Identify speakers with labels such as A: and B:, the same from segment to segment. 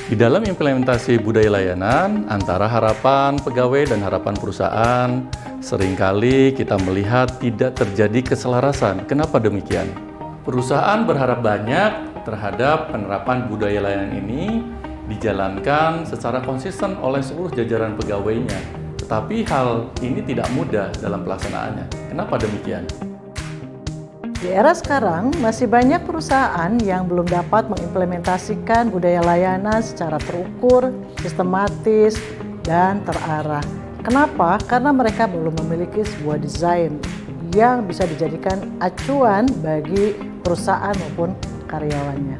A: Di dalam implementasi budaya layanan antara harapan pegawai dan harapan perusahaan, seringkali kita melihat tidak terjadi keselarasan. Kenapa demikian? Perusahaan berharap banyak terhadap penerapan budaya layanan ini dijalankan secara konsisten oleh seluruh jajaran pegawainya. Tetapi hal ini tidak mudah dalam pelaksanaannya. Kenapa demikian?
B: Di era sekarang, masih banyak perusahaan yang belum dapat mengimplementasikan budaya layanan secara terukur, sistematis, dan terarah. Kenapa? Karena mereka belum memiliki sebuah desain yang bisa dijadikan acuan bagi perusahaan maupun karyawannya.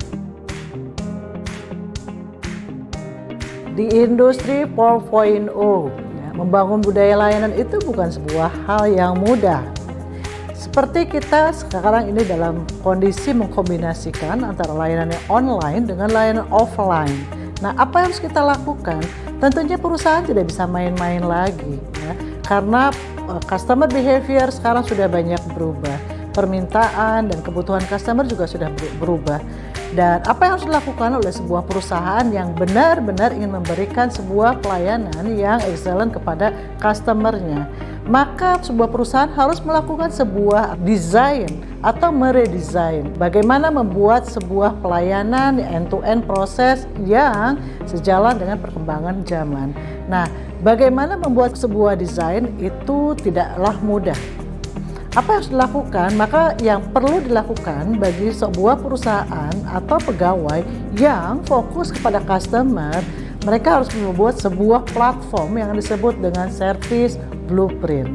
B: Di industri 4.0, membangun budaya layanan itu bukan sebuah hal yang mudah. Seperti kita sekarang ini dalam kondisi mengkombinasikan antara layanan yang online dengan layanan offline. Nah, apa yang harus kita lakukan? Tentunya perusahaan tidak bisa main-main lagi, ya, karena customer behavior sekarang sudah banyak berubah. Permintaan dan kebutuhan customer juga sudah berubah. Dan apa yang harus dilakukan oleh sebuah perusahaan yang benar-benar ingin memberikan sebuah pelayanan yang excellent kepada customernya, maka sebuah perusahaan harus melakukan sebuah desain atau meredesain bagaimana membuat sebuah pelayanan end-to-end proses yang sejalan dengan perkembangan zaman. Nah, bagaimana membuat sebuah desain itu tidaklah mudah. Apa yang harus dilakukan? Maka yang perlu dilakukan bagi sebuah perusahaan atau pegawai yang fokus kepada customer, mereka harus membuat sebuah platform yang disebut dengan service blueprint.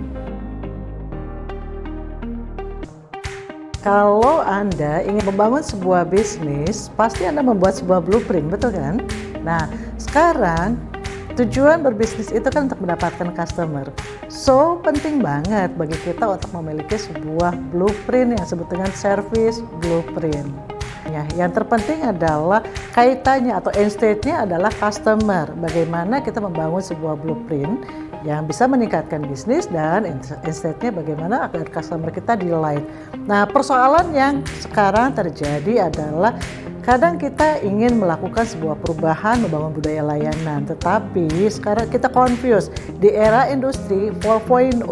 B: Kalau Anda ingin membangun sebuah bisnis, pasti Anda membuat sebuah blueprint, betul kan? Nah, sekarang tujuan berbisnis itu kan untuk mendapatkan customer. So, penting banget bagi kita untuk memiliki sebuah blueprint yang disebut dengan service blueprint. Ya, yang terpenting adalah kaitannya atau end state-nya adalah customer. Bagaimana kita membangun sebuah blueprint yang bisa meningkatkan bisnis dan end state-nya bagaimana agar customer kita delight. Nah, persoalan yang sekarang terjadi adalah kadang kita ingin melakukan sebuah perubahan membangun budaya layanan, tetapi sekarang kita confused. Di era industri 4.0,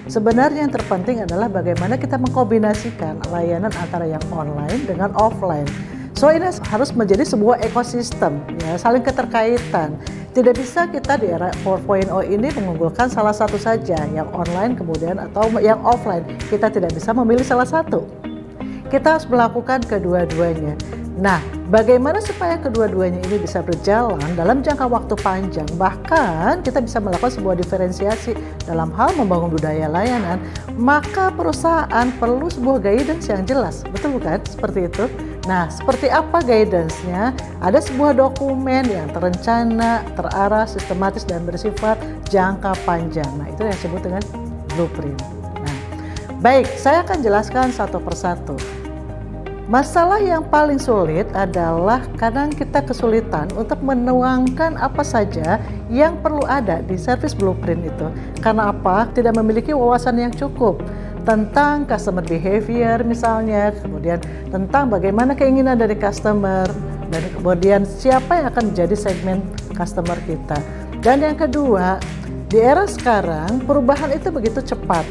B: sebenarnya yang terpenting adalah bagaimana kita mengkombinasikan layanan antara yang online dengan offline. So ini harus menjadi sebuah ekosistem, ya, saling keterkaitan. Tidak bisa kita di era 4.0 ini mengunggulkan salah satu saja, yang online kemudian atau yang offline. Kita tidak bisa memilih salah satu. Kita harus melakukan kedua-duanya. Nah, bagaimana supaya kedua-duanya ini bisa berjalan dalam jangka waktu panjang? Bahkan kita bisa melakukan sebuah diferensiasi dalam hal membangun budaya layanan, maka perusahaan perlu sebuah guidance yang jelas. Betul bukan? Seperti itu. Nah, seperti apa guidance-nya? Ada sebuah dokumen yang terencana, terarah, sistematis, dan bersifat jangka panjang. Nah, itu yang disebut dengan blueprint. Nah, baik, saya akan jelaskan satu persatu. Masalah yang paling sulit adalah kadang kita kesulitan untuk menuangkan apa saja yang perlu ada di service blueprint itu. Karena apa? Tidak memiliki wawasan yang cukup tentang customer behavior misalnya, kemudian tentang bagaimana keinginan dari customer, dan kemudian siapa yang akan menjadi segmen customer kita. Dan yang kedua, di era sekarang perubahan itu begitu cepat.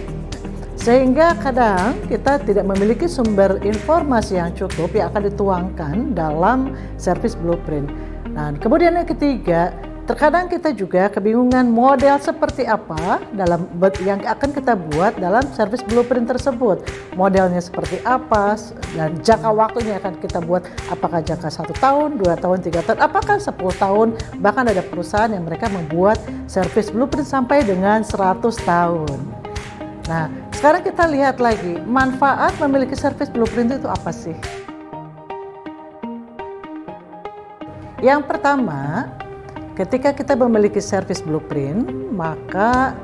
B: Sehingga kadang kita tidak memiliki sumber informasi yang cukup yang akan dituangkan dalam service blueprint. Nah, kemudian yang ketiga, terkadang kita juga kebingungan model seperti apa dalam yang akan kita buat dalam service blueprint tersebut. Modelnya seperti apa dan jangka waktunya akan kita buat, apakah jangka 1 tahun, 2 tahun, 3 tahun, apakah 10 tahun. Bahkan ada perusahaan yang mereka membuat service blueprint sampai dengan 100 tahun. Nah, sekarang kita lihat lagi, manfaat memiliki service blueprint itu apa sih? Yang pertama, ketika kita memiliki service blueprint, maka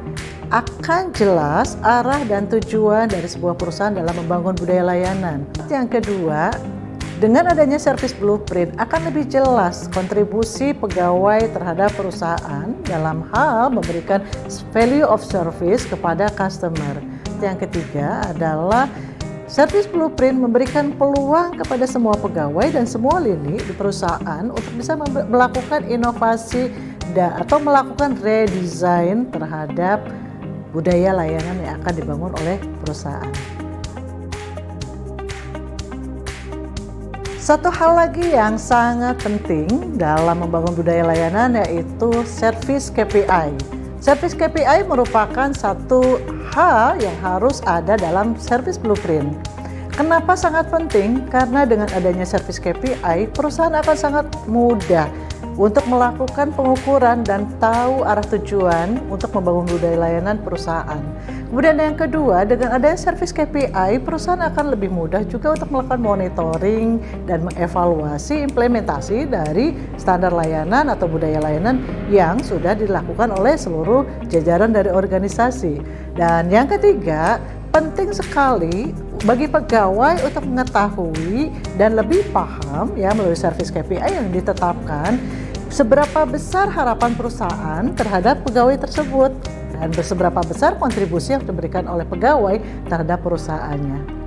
B: akan jelas arah dan tujuan dari sebuah perusahaan dalam membangun budaya layanan. Yang kedua, dengan adanya service blueprint akan lebih jelas kontribusi pegawai terhadap perusahaan dalam hal memberikan value of service kepada customer. Yang ketiga adalah Service Blueprint memberikan peluang kepada semua pegawai dan semua lini di perusahaan untuk bisa melakukan inovasi atau melakukan redesign terhadap budaya layanan yang akan dibangun oleh perusahaan. Satu hal lagi yang sangat penting dalam membangun budaya layanan yaitu Service KPI. Service KPI merupakan satu hal yang harus ada dalam Service Blueprint. Kenapa sangat penting? Karena dengan adanya Service KPI, perusahaan akan sangat mudah untuk melakukan pengukuran dan tahu arah tujuan untuk membangun budaya layanan perusahaan. Kemudian yang kedua, dengan adanya Service KPI, perusahaan akan lebih mudah juga untuk melakukan monitoring dan mengevaluasi implementasi dari standar layanan atau budaya layanan yang sudah dilakukan oleh seluruh jajaran dari organisasi. Dan yang ketiga, penting sekali bagi pegawai untuk mengetahui dan lebih paham ya melalui Service KPI yang ditetapkan seberapa besar harapan perusahaan terhadap pegawai tersebut dan seberapa besar kontribusi yang diberikan oleh pegawai terhadap perusahaannya.